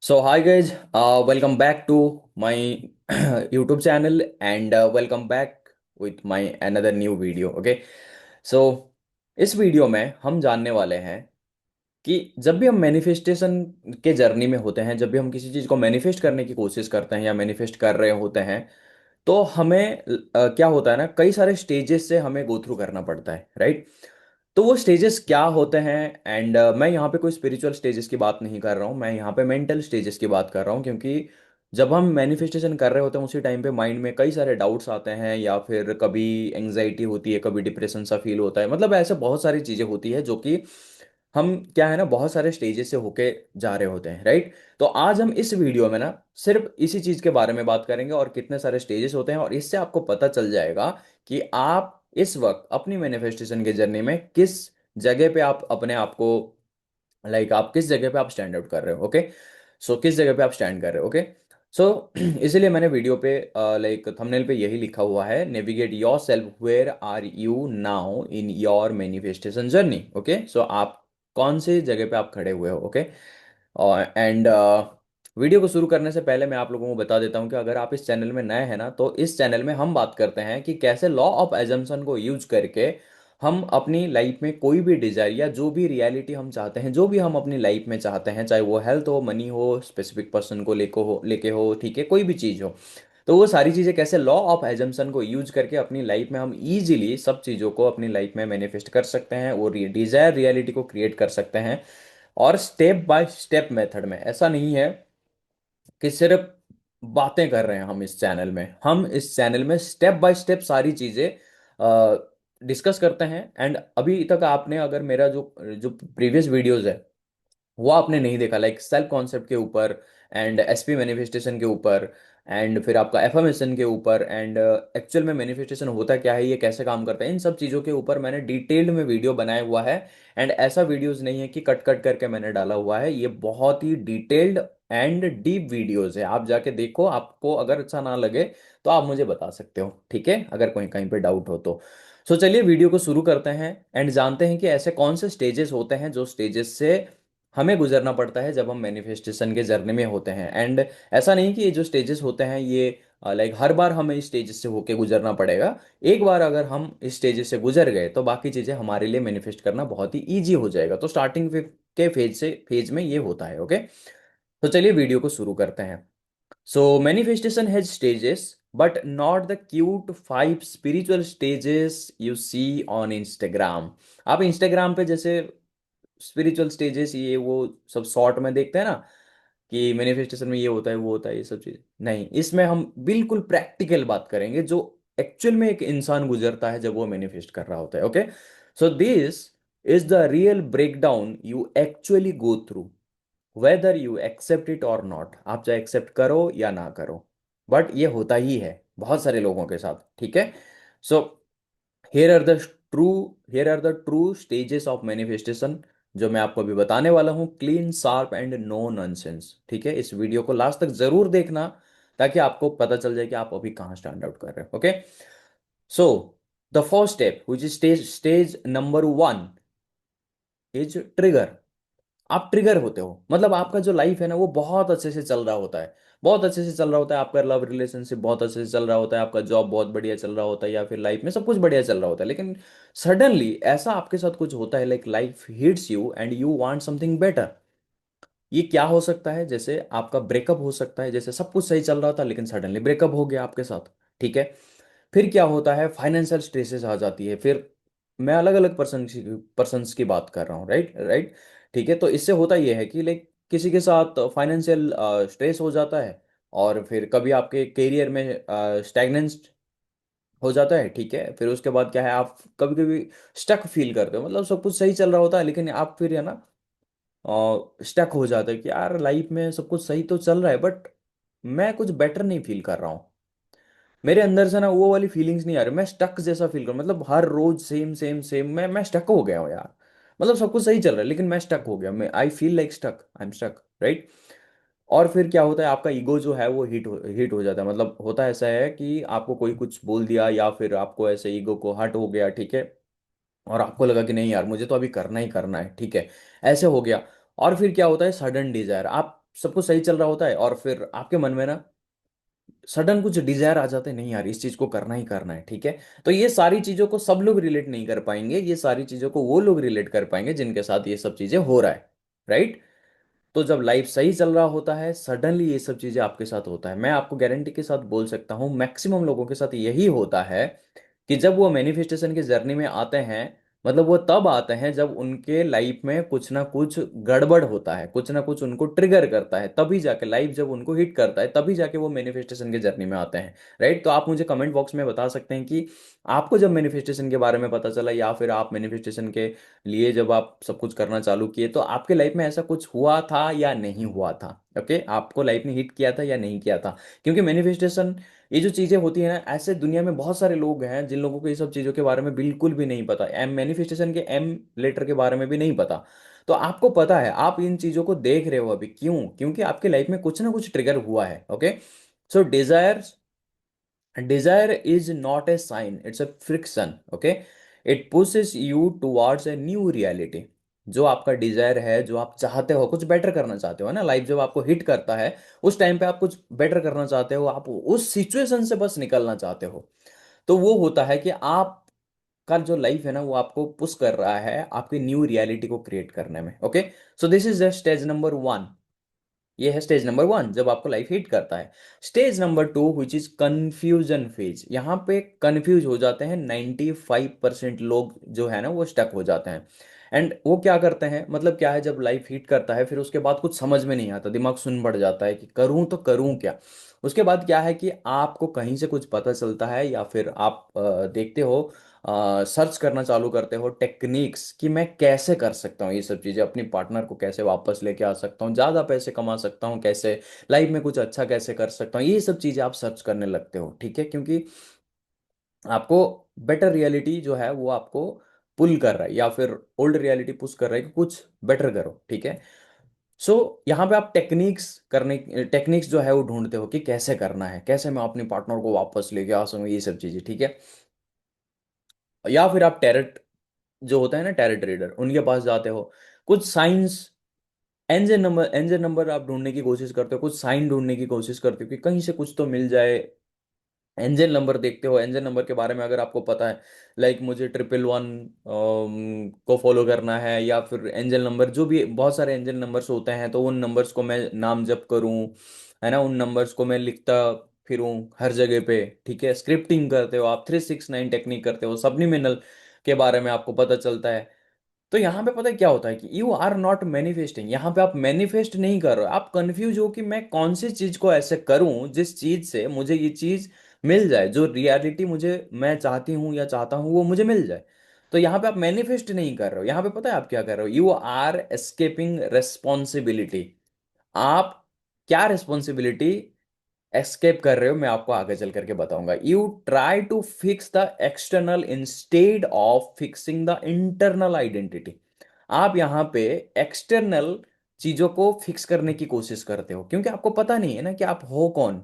So hi guys, welcome back to my YouTube channel and welcome back with my another new video. Okay, so इस video में हम जानने वाले हैं कि जब भी हम मैनिफेस्टेशन के जर्नी में होते हैं, जब भी हम किसी चीज़ को मैनिफेस्ट करने की कोशिश करते हैं या मैनिफेस्ट कर रहे होते हैं, तो हमें क्या होता है ना, कई सारे स्टेजेस से हमें गो थ्रू करना पड़ता है, राइट। तो वो स्टेजेस क्या होते हैं एंड मैं यहाँ पे कोई स्पिरिचुअल स्टेजेस की बात नहीं कर रहा हूँ, मैं यहाँ पे मेंटल स्टेजेस की बात कर रहा हूँ, क्योंकि जब हम मैनिफेस्टेशन कर रहे होते हैं उसी टाइम पे माइंड में कई सारे डाउट्स आते हैं, या फिर कभी एंग्जाइटी होती है, कभी डिप्रेशन सा फील होता है, मतलब ऐसे बहुत सारी चीज़ें होती है जो कि हम क्या है ना, बहुत सारे स्टेजेस से होके जा रहे होते हैं, राइट। तो आज हम इस वीडियो में ना सिर्फ इसी चीज़ के बारे में बात करेंगे और कितने सारे स्टेजेस होते हैं, और इससे आपको पता चल जाएगा कि आप इस वक्त अपनी मैनिफेस्टेशन के जर्नी में किस जगह पे आप अपने आप को, आप किस जगह पे आप स्टैंड आउट कर रहे हो। ओके, सो किस जगह पे आप स्टैंड कर रहे हो। ओके, सो इसीलिए मैंने वीडियो पे थंबनेल पे यही लिखा हुआ है, navigate yourself where are you now in your manifestation journey. Okay, so आप कौन से जगह पे आप खड़े हुए हो। ओके, एंड वीडियो को शुरू करने से पहले मैं आप लोगों को बता देता हूं कि अगर आप इस चैनल में नए हैं ना, तो इस चैनल में हम बात करते हैं कि कैसे लॉ ऑफ एजम्पशन को यूज करके हम अपनी लाइफ में कोई भी डिजायर या जो भी रियलिटी हम चाहते हैं, जो भी हम अपनी लाइफ में चाहते हैं, चाहे वो हेल्थ हो, मनी हो, स्पेसिफिक पर्सन को लेके हो, ठीक है, कोई भी चीज़ हो, तो वो सारी चीज़ें कैसे लॉ ऑफ एजम्पशन को यूज करके अपनी लाइफ में हम इजीली सब चीज़ों को अपनी लाइफ में मैनिफेस्ट कर सकते हैं, वो डिजायर रियलिटी को क्रिएट कर सकते हैं। और स्टेप बाय स्टेप मेथड में, ऐसा नहीं है कि सिर्फ बातें कर रहे हैं हम इस चैनल में स्टेप बाय स्टेप सारी चीजें डिस्कस करते हैं। एंड अभी तक आपने अगर मेरा जो जो प्रीवियस वीडियोस है वो आपने नहीं देखा, लाइक सेल्फ कॉन्सेप्ट के ऊपर एंड एसपी मैनिफेस्टेशन के ऊपर एंड फिर आपका एफर्मेशन के ऊपर एंड एक्चुअल में मैनिफेस्टेशन होता क्या है, ये कैसे काम करता है, इन सब चीज़ों के ऊपर मैंने डिटेल्ड में वीडियो बनाया हुआ है। एंड ऐसा वीडियोस नहीं है कि कट कट करके मैंने डाला हुआ है, ये बहुत ही डिटेल्ड एंड डीप वीडियोस है। आप जाके देखो, आपको अगर अच्छा ना लगे तो आप मुझे बता सकते हो, ठीक है, अगर कोई कहीं पे डाउट हो तो। सो चलिए वीडियो को शुरू करते हैं एंड जानते हैं कि ऐसे कौन से स्टेजेस होते हैं जो स्टेजेस से हमें गुजरना पड़ता है जब हम मैनिफेस्टेशन के जर्नी में होते हैं। एंड ऐसा नहीं कि ये जो स्टेजेस होते हैं ये हर बार हमें इस स्टेजेस से होके गुजरना पड़ेगा। एक बार अगर हम इस स्टेजेस से गुजर गए तो बाकी चीज़ें हमारे लिए मैनिफेस्ट करना बहुत ही ईजी हो जाएगा। तो स्टार्टिंग के फेज में ये होता है। ओके, तो चलिए वीडियो को शुरू करते हैं। So manifestation has stages but not the cute 5 spiritual stages you see on Instagram. आप इंस्टाग्राम पे जैसे स्पिरिचुअल स्टेजेस ये वो सब शॉर्ट में देखते हैं ना, कि मैनिफेस्टेशन में ये होता है वो होता है, ये सब चीज नहीं, इसमें हम बिल्कुल प्रैक्टिकल बात करेंगे जो एक्चुअल में एक इंसान गुजरता है जब वो मैनिफेस्ट कर रहा होता है। Okay, so this is the real breakdown you actually go through, whether you accept it or not. आप चाहे एक्सेप्ट करो या ना करो, बट ये होता ही है बहुत सारे लोगों के साथ, ठीक है। So here are the true here are the true stages of manifestation, जो मैं आपको अभी बताने वाला हूँ, clean sharp and no nonsense, ठीक है। इस वीडियो को लास्ट तक जरूर देखना ताकि आपको पता चल जाए कि आप अभी कहाँ स्टैंड आउट कर रहे हो। Okay, so the first step which is stage number 1 is trigger. आप ट्रिगर होते हो, मतलब आपका जो लाइफ है ना वो बहुत अच्छे से चल रहा होता है, बहुत अच्छे से चल रहा होता है, आपका लव रिलेशनशिप बहुत अच्छे से चल रहा होता है, आपका जॉब बहुत बढ़िया चल रहा होता है, या फिर लाइफ में सब कुछ बढ़िया चल रहा होता है, लेकिन सडनली ऐसा आपके साथ कुछ होता है, like life hits you and you want something better. ये क्या हो सकता है, जैसे आपका ब्रेकअप हो सकता है, जैसे सब कुछ सही चल रहा था लेकिन सडनली ब्रेकअप हो गया आपके साथ, ठीक है। फिर क्या होता है, फाइनेंशियल स्ट्रेसेस आ जाती है, फिर मैं अलग अलग पर्सन्स की बात कर रहा हूँ, राइट राइट, ठीक है। तो इससे होता यह है कि लाइक किसी के साथ फाइनेंशियल स्ट्रेस हो जाता है, और फिर कभी आपके करियर में स्टैग्नेंस हो जाता है, ठीक है। फिर उसके बाद क्या है, आप कभी कभी स्टक फील करते हो, मतलब सब कुछ सही चल रहा होता है लेकिन आप फिर है ना स्टक हो जाता है कि यार लाइफ में सब कुछ सही तो चल रहा है बट मैं कुछ बेटर नहीं फील कर रहा हूँ, मेरे अंदर से ना वो वाली फीलिंग्स नहीं आ रही, मैं स्टक जैसा फील कर, मतलब हर रोज सेम सेम सेम, मैं स्टक हो गया हूँ यार। मतलब सब कुछ सही चल रहा है लेकिन मैं स्टक हो गया, मैं I feel like stuck, I am stuck, right. और फिर क्या होता है, आपका ईगो जो है वो हिट हो जाता है, मतलब होता ऐसा है कि आपको कोई कुछ बोल दिया या फिर आपको ऐसे ईगो को हट हो गया, ठीक है, और आपको लगा कि नहीं यार मुझे तो अभी करना ही करना है, ठीक है, ऐसे हो गया। और फिर क्या होता है, सडन डिजायर, आप सब कुछ सही चल रहा होता है और फिर आपके मन में ना सडन कुछ डिजायर आ जाते हैं, नहीं यार इस चीज को करना ही करना है, ठीक है। तो ये सारी चीजों को सब लोग रिलेट नहीं कर पाएंगे, ये सारी चीजों को वो लोग रिलेट कर पाएंगे जिनके साथ ये सब चीजें हो रहा है, राइट। तो जब लाइफ सही चल रहा होता है सडनली ये सब चीजें आपके साथ होता है, मैं आपको गारंटी के साथ बोल सकता हूँ मैक्सिमम लोगों के साथ यही होता है कि जब वो मैनिफेस्टेशन की जर्नी में आते हैं, मतलब वो तब आते हैं जब उनके लाइफ में कुछ ना कुछ गड़बड़ होता है, कुछ ना कुछ उनको ट्रिगर करता है, तभी जाके लाइफ जब उनको हिट करता है तभी जाके वो मैनिफेस्टेशन की जर्नी में आते हैं, राइट। तो आप मुझे कमेंट बॉक्स में बता सकते हैं कि आपको जब मैनिफेस्टेशन के बारे में पता चला या फिर आप मैनिफेस्टेशन के लिए जब आप सब कुछ करना चालू किए तो आपके लाइफ में ऐसा कुछ हुआ था या नहीं हुआ था, ओके। आपको लाइफ में हिट किया था या नहीं किया था, क्योंकि मैनिफेस्टेशन ये जो चीजें होती है ना, ऐसे दुनिया में बहुत सारे लोग हैं जिन लोगों को ये सब चीजों के बारे में बिल्कुल भी नहीं पता, एम मैनिफेस्टेशन के एम लेटर के बारे में भी नहीं पता। तो आपको पता है, आप इन चीजों को देख रहे हो अभी, क्यों? क्योंकि आपके लाइफ में कुछ ना कुछ ट्रिगर हुआ है, okay. So Dzire, desire is not a sign, it's a friction, okay। it pushes you towards a new reality। जो आपका डिजायर है, जो आप चाहते हो, कुछ बेटर करना चाहते हो ना, लाइफ जब आपको हिट करता है उस टाइम पे आप कुछ बेटर करना चाहते हो, आप उस सिचुएशन से बस निकलना चाहते हो। तो वो होता है कि आप का जो लाइफ है ना वो आपको पुश कर रहा है आपकी न्यू रियलिटी को क्रिएट करने में, okay. So this is the stage number 1। ये है स्टेज नंबर 1 जब आपको लाइफ हिट करता है। Stage number 2 which is confusion phase, यहाँ पे कंफ्यूज हो जाते हैं 95% लोग जो है ना वो स्टक हो जाते हैं। एंड वो क्या करते हैं, मतलब क्या है, जब लाइफ हिट करता है फिर उसके बाद कुछ समझ में नहीं आता, दिमाग सुन पड़ जाता है कि करूं तो करूं क्या। उसके बाद क्या है कि आपको कहीं से कुछ पता चलता है या फिर आप देखते हो, सर्च करना चालू करते हो टेक्निक्स कि मैं कैसे कर सकता हूँ ये सब चीज़ें, अपनी पार्टनर को कैसे वापस लेके आ सकता हूँ, ज़्यादा पैसे कमा सकता हूँ कैसे, लाइफ में कुछ अच्छा कैसे कर सकता हूँ, ये सब चीज़ें आप सर्च करने लगते हो, ठीक है। क्योंकि आपको बेटर रियलिटी जो है वो आपको पुल कर रहा है या फिर ओल्ड रियलिटी पुश कर रहा है कि कुछ बेटर करो, ठीक है। सो यहाँ पे आप टेक्निक्स जो है वो ढूंढते हो कि कैसे करना है, कैसे मैं अपनी पार्टनर को वापस लेके आ सकूँ, ये सब चीज़ें, ठीक है। या फिर आप टैरेट जो होता है ना, टैरेट रीडर, उनके पास जाते हो, कुछ साइंस, एंजल नंबर आप ढूंढने की कोशिश करते हो, कुछ साइन ढूंढने की कोशिश करते हो कि कहीं से कुछ तो मिल जाए। एंजल नंबर देखते हो, एंजल नंबर के बारे में अगर आपको पता है, लाइक मुझे 111 को फॉलो करना है, या फिर एंजल नंबर जो भी बहुत सारे एंजल नंबर्स होते हैं तो उन नंबर्स को मैं नाम जप करूं, है ना, उन नंबर्स को मैं लिखता फिरूं हर जगह पे, ठीक है। स्क्रिप्टिंग करते हो आप, 369 टेक्निक करते हो, सबलिमिनल के बारे में आपको पता चलता है। तो यहाँ पे पता है क्या होता है कि यू आर नॉट मैनिफेस्टिंग, यहाँ पे आप मैनिफेस्ट नहीं कर रहे हो, आप कंफ्यूज हो कि मैं कौन सी चीज को ऐसे करूं जिस चीज से मुझे ये चीज मिल जाए, जो रियलिटी मुझे मैं चाहती हूँ या चाहता हूँ वो मुझे मिल जाए। तो यहाँ पे आप मैनिफेस्ट नहीं कर रहे हो, यहाँ पे पता है आप क्या कर रहे हो, यू आर एस्केपिंग रेस्पॉन्सिबिलिटी। आप क्या रिस्पॉन्सिबिलिटी एस्केप कर रहे हो, मैं आपको आगे चल करके बताऊंगा। You try to fix the external instead of fixing the internal identity. आप यहाँ पे एक्सटर्नल चीजों को फिक्स करने की कोशिश करते हो क्योंकि आपको पता नहीं है ना कि आप हो कौन।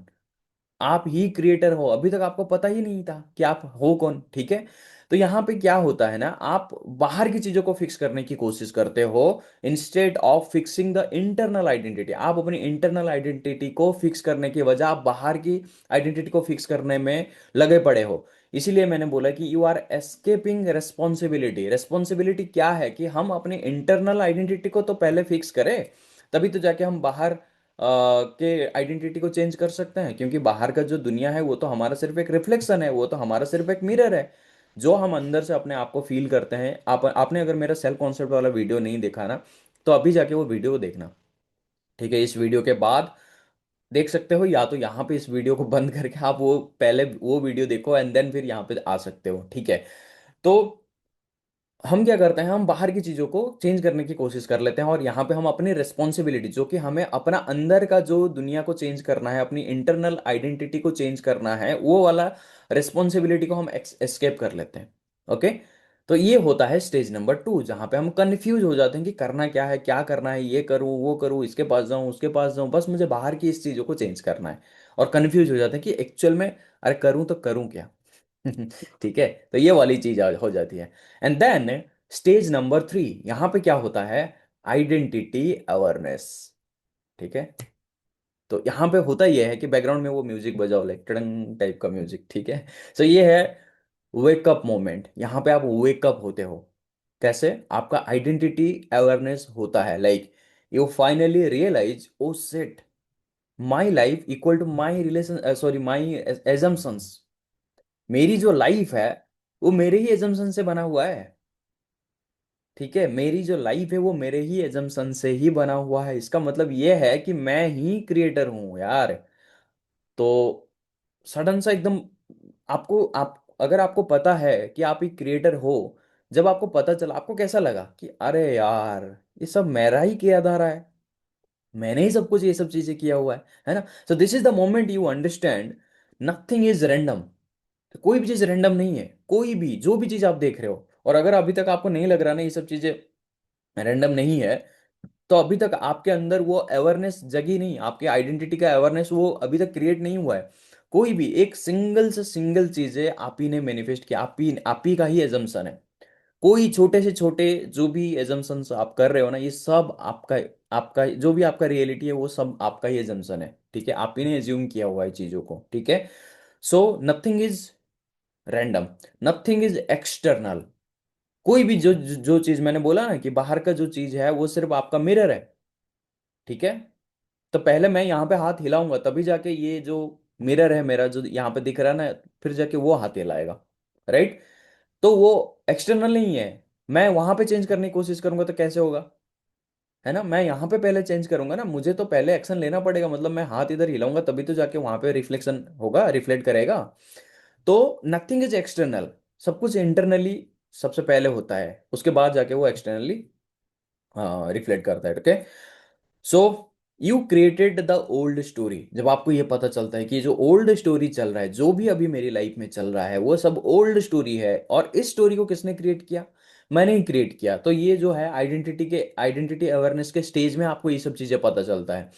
आप ही क्रिएटर हो, अभी तक आपको पता ही नहीं था कि आप हो कौन, ठीक है। तो यहाँ पे क्या होता है ना, आप बाहर की चीजों को फिक्स करने की कोशिश करते हो instead of fixing the internal identity. आप अपनी इंटरनल आइडेंटिटी को फिक्स करने की वजह आप बाहर की आइडेंटिटी को फिक्स करने में लगे पड़े हो। इसीलिए मैंने बोला कि you are escaping responsibility. Responsibility क्या है कि हम अपनी इंटरनल आइडेंटिटी को तो पहले फिक्स करें, तभी तो जाके हम बाहर के आइडेंटिटी को चेंज कर सकते हैं। क्योंकि बाहर का जो दुनिया है वो तो हमारा सिर्फ एक रिफ्लेक्शन है, वो तो हमारा सिर्फ एक मिरर है। जो हम अंदर से अपने आप को फील करते हैं, आपने अगर मेरा सेल्फ कॉन्सेप्ट वाला वीडियो नहीं देखा ना, तो अभी जाके वो वीडियो देखना, ठीक है। इस वीडियो के बाद देख सकते हो, या तो यहाँ पे इस वीडियो को बंद करके आप वो पहले वो वीडियो देखो एंड देन फिर यहाँ पे आ सकते हो, ठीक है। तो हम क्या करते हैं, हम बाहर की चीजों को चेंज करने की कोशिश कर लेते हैं और यहाँ पे हम अपनी रिस्पॉन्सिबिलिटी, जो कि हमें अपना अंदर का जो दुनिया को चेंज करना है, अपनी इंटरनल आइडेंटिटी को चेंज करना है, वो वाला रिस्पॉन्सिबिलिटी को हम एस्केप कर लेते हैं, ओके। तो ये होता है स्टेज नंबर 2 जहाँ पे हम कंफ्यूज हो जाते हैं कि करना क्या है, क्या करना है, ये करूँ वो करूँ, इसके पास जाऊँ उसके पास जाऊँ, बस मुझे बाहर की इस चीजों को चेंज करना है। और कंफ्यूज हो जाते हैं कि एक्चुअल में अरे करूँ तो करूँ क्या। ठीक है, तो ये वाली चीज हो जाती है। एंड देन स्टेज नंबर 3, यहां पे क्या होता है, आइडेंटिटी अवेयरनेस, ठीक है। तो यहाँ पे होता यह है कि बैकग्राउंड में वो म्यूजिक बजाओ, लाइक टडंग टाइप का म्यूजिक, ठीक है। सो ये है वेकअप मोमेंट। यहाँ पे आप वेकअप होते हो। कैसे? आपका आइडेंटिटी अवेयरनेस होता है, like you finally realise, oh shit, my life equal to my relation, sorry my assumptions. मेरी जो लाइफ है वो मेरे ही एजम्पशन से बना हुआ है। ठीक है, मेरी जो लाइफ है वो मेरे ही एजम्पशन से ही बना हुआ है। इसका मतलब ये है कि मैं ही क्रिएटर हूं यार। तो सडन सा एकदम आपको, आप अगर आपको पता है कि आप एक क्रिएटर हो, जब आपको पता चला, आपको कैसा लगा कि अरे यार, ये सब मेरा ही किया जा रहा है, मैंने ही सब कुछ ये सब चीजें किया हुआ है ना। सो this is the moment you understand nothing is random. कोई भी चीज रैंडम नहीं है, कोई भी जो भी चीज आप देख रहे हो। और अगर अभी तक आपको नहीं लग रहा ना ये सब चीजें रैंडम नहीं है, तो अभी तक आपके अंदर वो अवेयरनेस जगी नहीं, आपके आइडेंटिटी का अवेयरनेस वो अभी तक क्रिएट नहीं हुआ है। कोई भी एक सिंगल से सिंगल चीजें आप ही ने मैनिफेस्ट किया, आप ही का ही एजम्पशन है। कोई छोटे से छोटे जो भी एजम्पशंस आप कर रहे हो ना, ये सब आपका, आपका जो भी आपका रियलिटी है वो सब आपका ही एजम्पशन है। ठीक है, आप ही ने एज्यूम किया हुआ है चीजों को। ठीक है। So nothing is random, nothing is external. कोई भी जो चीज मैंने बोला ना कि बाहर का जो चीज है वो सिर्फ आपका मिरर है। ठीक है। तो पहले मैं यहाँ पे हाथ हिलाऊंगा तभी जाके ये जो मिरर है मेरा जो यहाँ पे दिख रहा है ना, फिर जाके वो हाथ हिलाएगा। राइट। तो वो एक्सटर्नल नहीं है। मैं वहां पे चेंज करने की कोशिश करूंगा तो कैसे होगा? है ना, मैं यहाँ पे पहले चेंज करूंगा ना, मुझे तो पहले एक्शन लेना पड़ेगा। मतलब मैं हाथ इधर हिलाऊंगा तभी तो जाके वहां पे रिफ्लेक्शन होगा, रिफ्लेक्ट करेगा। तो नथिंग इज एक्सटर्नल, सब कुछ इंटरनली सबसे पहले होता है, उसके बाद जाके वो एक्सटर्नली रिफ्लेक्ट करता है। Okay. So you created the old story. जब आपको ये पता चलता है कि ये जो ओल्ड स्टोरी चल रहा है, जो भी अभी मेरी लाइफ में चल रहा है वो सब ओल्ड स्टोरी है, और इस स्टोरी को किसने क्रिएट किया? मैंने ही क्रिएट किया। तो ये जो है आइडेंटिटी अवेयरनेस के स्टेज में आपको ये सब चीजें पता चलता है।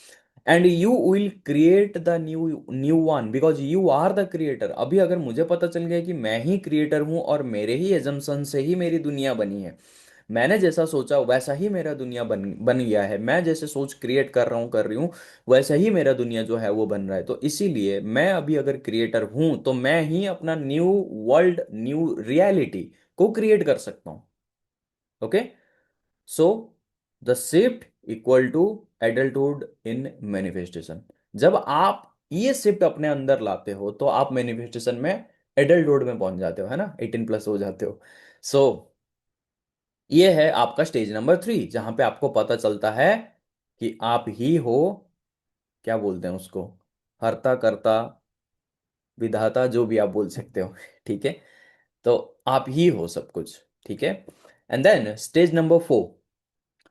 And you will create the new new one because you are the creator. अभी अगर मुझे पता चल गया कि मैं ही क्रिएटर हूं और मेरे ही एजम्पशन से ही मेरी दुनिया बनी है, मैंने जैसा सोचा वैसा ही मेरा दुनिया बन बन गया है, मैं जैसे सोच क्रिएट कर रहा हूँ, कर रही हूँ, वैसा ही मेरा दुनिया जो है वो बन रहा है। तो इसीलिए मैं अभी अगर क्रिएटर हूं तो मैं ही अपना न्यू वर्ल्ड, न्यू रियलिटी को क्रिएट कर सकता हूँ। Okay. So the shift equal to adulthood in manifestation. जब आप ये शिफ्ट अपने अंदर लाते हो तो आप मैनिफेस्टेशन में एडल्टहुड में पहुंच जाते हो, है ना, 18+ हो जाते हो। सो ये है आपका स्टेज नंबर 3, जहां पे आपको पता चलता है कि आप ही हो, क्या बोलते हैं उसको, हर्ता कर्ता विधाता, जो भी आप बोल सकते हो। ठीक है। तो आप ही हो सब कुछ। ठीक है। एंड देन स्टेज नंबर 4,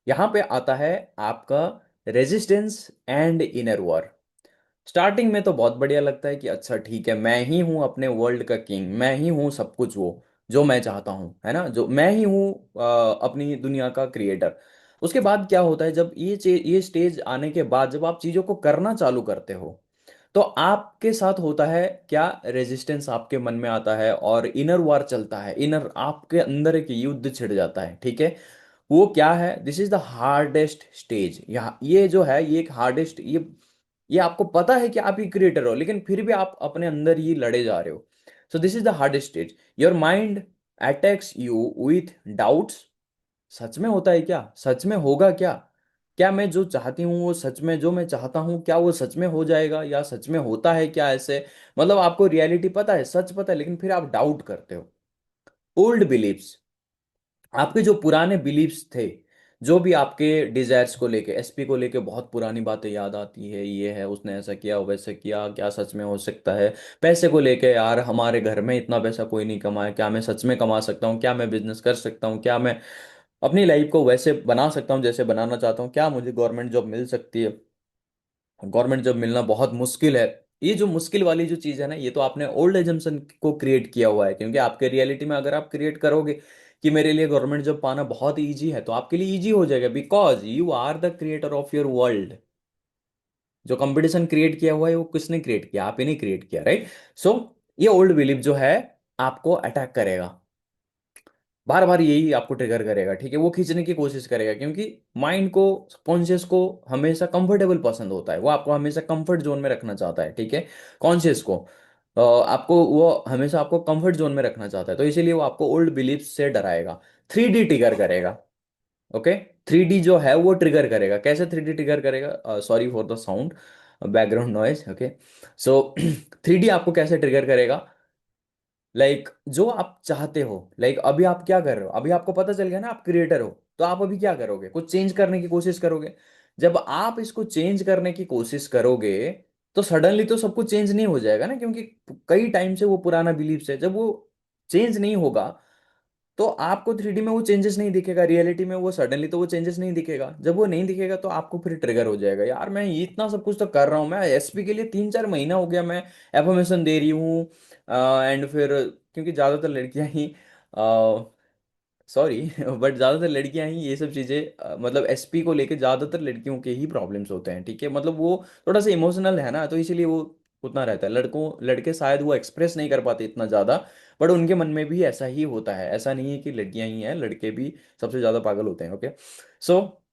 यहां पे आता है आपका resistance and inner war. Starting में तो बहुत बढ़िया लगता है कि अच्छा ठीक है, मैं ही हूं अपने वर्ल्ड का किंग, मैं ही हूं सब कुछ वो जो मैं चाहता हूं, है ना, जो मैं ही हूं अपनी दुनिया का क्रिएटर। उसके बाद क्या होता है, जब ये स्टेज आने के बाद जब आप चीजों को करना चालू करते हो, तो आपके साथ होता है क्या, रेजिस्टेंस आपके मन में आता है और इनर वार चलता है। इनर आपके अंदर एक युद्ध छिड़ जाता है। ठीक है। वो क्या है? This is the hardest stage. यहाँ ये जो है ये एक हार्डेस्ट, ये आपको पता है कि आप ही क्रिएटर हो, लेकिन फिर भी आप अपने अंदर ही लड़े जा रहे हो। So this is the hardest stage. Your mind attacks you with doubts. सच में होता है क्या? सच में होगा क्या? क्या मैं जो चाहती हूँ वो सच में, जो मैं चाहता हूँ क्या वो सच में हो जाएगा, या सच में होता है क्या ऐसे? मतलब आपको रियलिटी पता है, सच पता है, लेकिन फिर आप डाउट करते हो। ओल्ड बिलीव्स, आपके जो पुराने बिलीव्स थे, जो भी आपके डिजायर्स को लेके, एसपी को लेके बहुत पुरानी बातें याद आती है, ये है उसने ऐसा किया वैसा किया, क्या सच में हो सकता है? पैसे को लेके, यार हमारे घर में इतना पैसा कोई नहीं कमाया, क्या मैं सच में कमा सकता हूँ? क्या मैं बिजनेस कर सकता हूँ? क्या मैं अपनी लाइफ को वैसे बना सकता हूँ जैसे बनाना चाहता हूँ? क्या मुझे गवर्नमेंट जॉब मिल सकती है? गवर्नमेंट जॉब मिलना बहुत मुश्किल है। ये जो मुश्किल वाली जो चीज है ना, ये तो आपने ओल्ड एजम्पशन को क्रिएट किया हुआ है, क्योंकि आपके रियलिटी में अगर आप क्रिएट करोगे कि मेरे लिए गवर्नमेंट जॉब पाना बहुत इजी है, तो आपके लिए इजी हो जाएगा, because you are the creator of your world. जो कंपटीशन क्रिएट किया हुआ है वो किसने क्रिएट किया? आप ही ने क्रिएट किया, राइट? सो ये ओल्ड बिलीफ जो है आपको अटैक करेगा। बार बार यही आपको ट्रिगर करेगा, ठीक है, वो खींचने की कोशिश करेगा, क्योंकि माइंड को, कॉन्शियस को हमेशा कंफर्टेबल पसंद होता है, वो आपको हमेशा कंफर्ट जोन में रखना चाहता है, ठीक है। कॉन्शियस को आपको वो हमेशा आपको कंफर्ट जोन में रखना चाहता है, तो इसीलिए वो आपको ओल्ड बिलीफ से डराएगा, 3D ट्रिगर करेगा। ओके, 3D जो है वो ट्रिगर करेगा, कैसे 3D ट्रिगर करेगा, sorry for the sound, background noise, okay. So 3D आपको कैसे ट्रिगर करेगा, जो आप चाहते हो, अभी आप क्या कर रहे हो, अभी आपको पता चल गया ना आप क्रिएटर हो, तो आप अभी क्या करोगे, कुछ चेंज करने की कोशिश करोगे। जब आप इसको चेंज करने की कोशिश करोगे, तो सडनली तो सब कुछ चेंज नहीं हो जाएगा ना, क्योंकि कई टाइम से वो पुराना बिलीफ है, जब वो चेंज नहीं होगा तो आपको 3D में वो चेंजेस नहीं दिखेगा, रियलिटी में वो सडनली तो वो चेंजेस नहीं दिखेगा, जब वो नहीं दिखेगा तो आपको फिर ट्रिगर हो जाएगा, यार मैं ये इतना सब कुछ तो कर रहा हूँ, मैं एसपी के लिए 3-4 महीना हो गया मैं एफर्मेशन दे रही हूँ, एंड फिर क्योंकि ज़्यादातर लड़कियां ही, सॉरी बट ज़्यादातर लड़कियां ही ये सब चीज़ें, मतलब एसपी को लेके ज़्यादातर लड़कियों के ही प्रॉब्लम्स होते हैं, ठीक है, मतलब वो थोड़ा सा इमोशनल है ना, तो इसीलिए वो उतना रहता है, लड़के शायद वो एक्सप्रेस नहीं कर पाते इतना ज़्यादा, बट उनके मन में भी ऐसा ही होता है, ऐसा नहीं है कि लड़कियां ही हैं, लड़के भी सबसे ज़्यादा पागल होते हैं, ओके। सो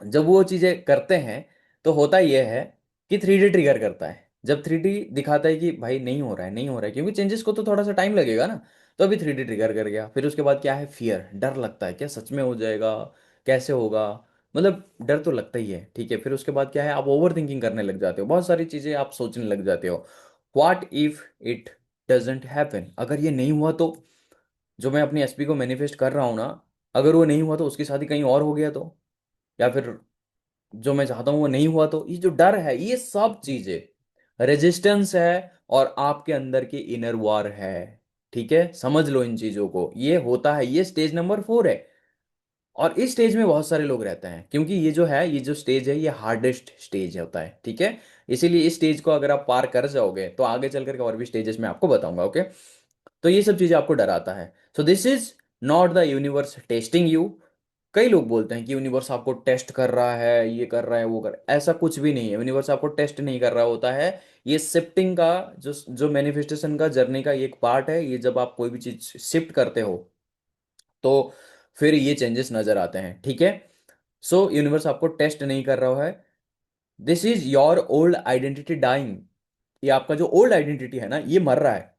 जब वो चीजें करते हैं तो होता यह है कि 3D ट्रिगर करता है, जब 3D दिखाता है कि भाई नहीं हो रहा है, नहीं हो रहा है, क्योंकि चेंजेस को तो थोड़ा सा टाइम लगेगा ना, तो अभी 3D ट्रिगर कर गया, फिर उसके बाद क्या है, फियर, डर लगता है, क्या सच में हो जाएगा, कैसे होगा, मतलब डर तो लगता ही है, ठीक है। फिर उसके बाद क्या है, आप ओवर थिंकिंग करने लग जाते हो, बहुत सारी चीजें आप सोचने लग जाते हो, what if it doesn't happen, अगर ये नहीं हुआ तो, जो मैं अपनी एसपी को मैनिफेस्ट कर रहा हूँ ना, अगर वो नहीं हुआ तो, उसकी शादी कहीं और हो गया तो, या फिर जो मैं चाहता हूं वो नहीं हुआ तो, ये जो डर है, ये सब चीजें रेजिस्टेंस है, और आपके अंदर की इनर वॉर है, ठीक है, समझ लो इन चीजों को, ये होता है, ये स्टेज नंबर 4 है, और इस स्टेज में बहुत सारे लोग रहते हैं, क्योंकि ये जो है, ये जो स्टेज है, ये हार्डेस्ट स्टेज होता है, ठीक है। इसीलिए इस स्टेज को अगर आप पार कर जाओगे तो आगे चल करके और भी स्टेजेस में आपको बताऊंगा, ओके। तो ये सब चीजें आपको डराता है, सो this is not the universe testing you. कई लोग बोलते हैं कि यूनिवर्स आपको टेस्ट कर रहा है, ये कर रहा है, वो कर, ऐसा कुछ भी नहीं है, यूनिवर्स आपको टेस्ट नहीं कर रहा होता है, ये शिफ्टिंग का, जो जो मैनिफेस्टेशन का जर्नी का एक पार्ट है, ये जब आप कोई भी चीज शिफ्ट करते हो तो फिर ये चेंजेस नजर आते हैं, ठीक है। सो यूनिवर्स आपको टेस्ट नहीं कर रहा है, this is your old identity dying, ये आपका जो ओल्ड आइडेंटिटी है ना, ये मर रहा है,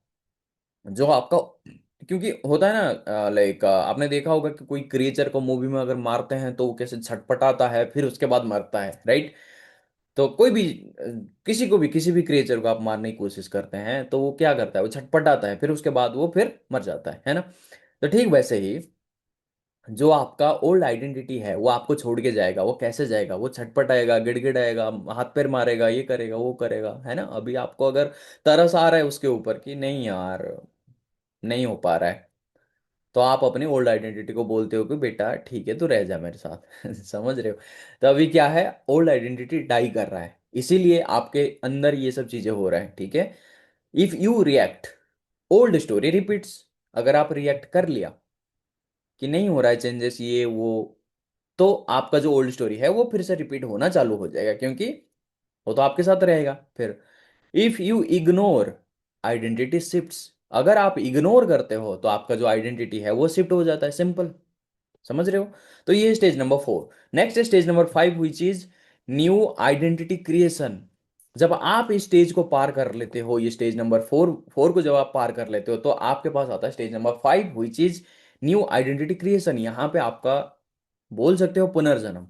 जो आपका, क्योंकि होता है ना, आपने देखा होगा कि कोई क्रिएचर को मूवी में अगर मारते हैं तो वो कैसे छटपटाता है, फिर उसके बाद मरता है, राइट। तो कोई भी किसी को भी, किसी भी क्रिएचर को आप मारने की कोशिश करते हैं तो वो क्या करता है, वो छटपटाता है, फिर उसके बाद वो फिर मर जाता है ना। तो ठीक वैसे ही जो आपका ओल्ड आइडेंटिटी है वो आपको छोड़ के जाएगा, वो कैसे जाएगा, वो छटपटाएगा, गिड़गिड़ाएगा, हाथ पैर मारेगा, ये करेगा, वो करेगा, है ना। अभी आपको अगर तरस आ रहा है उसके ऊपर कि नहीं यार, नहीं हो पा रहा है, तो आप अपनी ओल्ड आइडेंटिटी को बोलते हो कि बेटा ठीक है, तू रह जा मेरे साथ समझ रहे हो। तो अभी क्या है, ओल्ड आइडेंटिटी डाई कर रहा है, इसीलिए आपके अंदर ये सब चीजें हो रहा है, ठीक है। If you react, old story repeats, अगर आप रिएक्ट कर लिया कि नहीं हो रहा है चेंजेस, ये वो, तो आपका जो ओल्ड स्टोरी है वो फिर से रिपीट होना चालू हो जाएगा, क्योंकि वो तो आपके साथ रहेगा फिर। If you ignore, identity shifts, अगर आप इग्नोर करते हो तो आपका जो आइडेंटिटी है वो शिफ्ट हो जाता है, सिंपल, समझ रहे हो। तो ये stage number 4। Next stage number 5 हुई चीज, न्यू आइडेंटिटी क्रिएशन। जब आप इस स्टेज को पार कर लेते हो, ये स्टेज नंबर 4 को जब आप पार कर लेते हो तो आपके पास आता है स्टेज नंबर 5 हुई चीज, न्यू आइडेंटिटी क्रिएशन। यहाँ पे आपका बोल सकते हो पुनर्जन्म,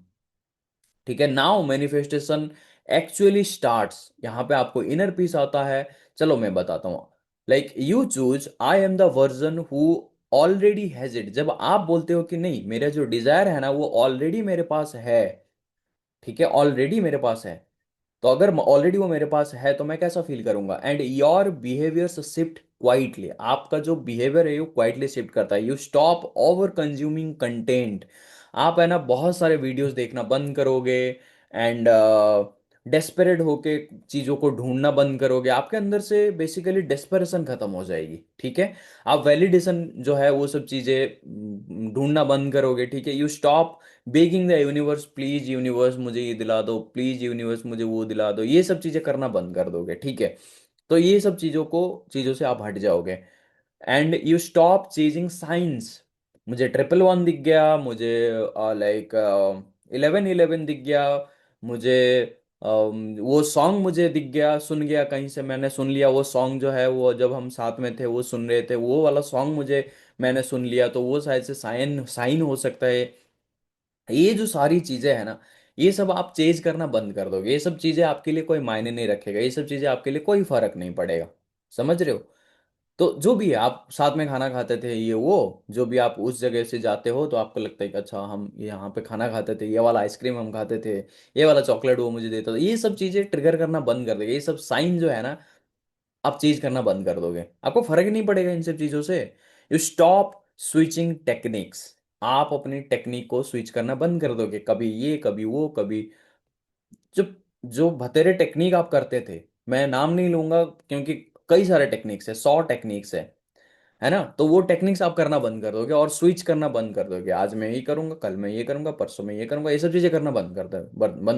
ठीक है। नाउ मैनिफेस्टेशन एक्चुअली स्टार्ट्स, यहाँ पे आपको इनर पीस आता है। चलो मैं बताता हूँ, you choose I am the version who already has it, जब आप बोलते हो कि नहीं, मेरा जो डिजायर है ना वो ऑलरेडी मेरे पास है, ठीक है, ऑलरेडी मेरे पास है, तो अगर ऑलरेडी वो मेरे पास है तो मैं कैसा फील करूंगा, and your behaviour shift quietly, आपका जो बिहेवियर है वो क्वाइटली शिफ्ट करता है, you stop over consuming content, आप है ना बहुत सारे वीडियोस देखना बंद करोगे, एंड डेस्परेट होके चीज़ों को ढूंढना बंद करोगे, आपके अंदर से बेसिकली डेस्परेशन खत्म हो जाएगी, ठीक है। आप वैलिडेशन जो है वो सब चीज़ें ढूंढना बंद करोगे, ठीक है। You stop begging the universe, please universe मुझे ये दिला दो, प्लीज यूनिवर्स मुझे वो दिला दो, ये सब चीजें करना बंद कर दोगे, ठीक है। तो ये सब चीजों से आप हट जाओगे, and you stop chasing science, मुझे 111 दिख गया, मुझे लाइक 1111 दिख गया, मुझे वो सॉन्ग मुझे दिख गया, सुन गया कहीं से, मैंने सुन लिया वो सॉन्ग जो है, वो जब हम साथ में थे वो सुन रहे थे, वो वाला सॉन्ग मुझे मैंने सुन लिया, तो वो शायद से साइन साइन हो सकता है। ये जो सारी चीजें हैं ना, ये सब आप चेंज करना बंद कर दोगे, ये सब चीजें आपके लिए कोई मायने नहीं रखेगा, ये सब चीजें आपके लिए कोई फर्क नहीं पड़ेगा। समझ रहे हो? तो जो भी है, आप साथ में खाना खाते थे, ये वो जो भी आप उस जगह से जाते हो तो आपको लगता है कि अच्छा हम यहाँ पे खाना खाते थे, ये वाला आइसक्रीम हम खाते थे, ये वाला चॉकलेट वो मुझे देता था, ये सब चीजें ट्रिगर करना बंद कर देगा, ये सब साइन जो है ना, आप चीज करना बंद कर दोगे, आपको फर्क ही नहीं पड़ेगा इन सब चीजों से। You stop switching techniques. आप अपनी टेक्निक को स्विच करना बंद कर दोगे, कभी ये कभी वो कभी, जो जो भतेरे टेक्निक आप करते थे, मैं नाम नहीं लूंगा क्योंकि कई सारे टेक्निक्स है, 100 टेक्निक्स है ना, तो वो टेक्निक्स आप करना बंद कर दोगे और स्विच करना बंद कर दोगे, आज मैं ये करूंगा, कल मैं ये करूंगा, परसों मैं ये करूंगा, ये सब चीजें करना बंद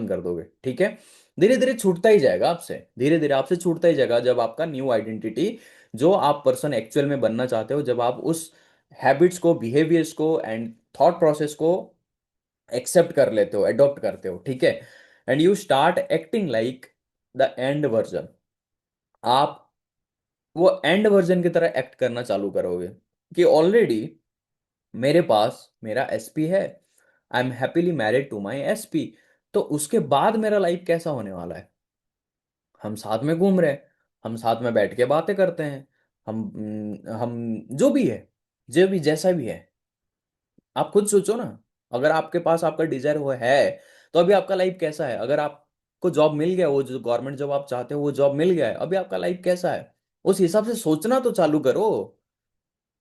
कर दोगे, ठीक है? धीरे धीरे छूटता ही जाएगा आपसे, धीरे धीरे आपसे छूटता ही जाएगा, जब आपका न्यू आइडेंटिटी, जो आप पर्सन एक्चुअल में बनना चाहते हो, जब आप उस हैबिट्स को, बिहेवियर्स को एंड थॉट प्रोसेस को एक्सेप्ट कर लेते हो, अडॉप्ट करते हो, ठीक है, and you start acting like the end version. आप वो एंड वर्जन की तरह एक्ट करना चालू करोगे कि ऑलरेडी मेरे पास मेरा एसपी है, I am happily married to my SP, तो उसके बाद मेरा लाइफ कैसा होने वाला है? हम साथ में घूम रहे हैं, हम साथ में बैठ के बातें करते हैं, हम जो भी है, जो भी जैसा भी है, आप खुद सोचो ना। अगर आपके पास आपका डिजायर वो है, तो अभी आपका लाइफ कैसा है? अगर आपको जॉब मिल गया, वो जो गवर्नमेंट जॉब आप चाहते हो वो जॉब मिल गया है, अभी आपका लाइफ कैसा है? उस हिसाब से सोचना तो चालू करो।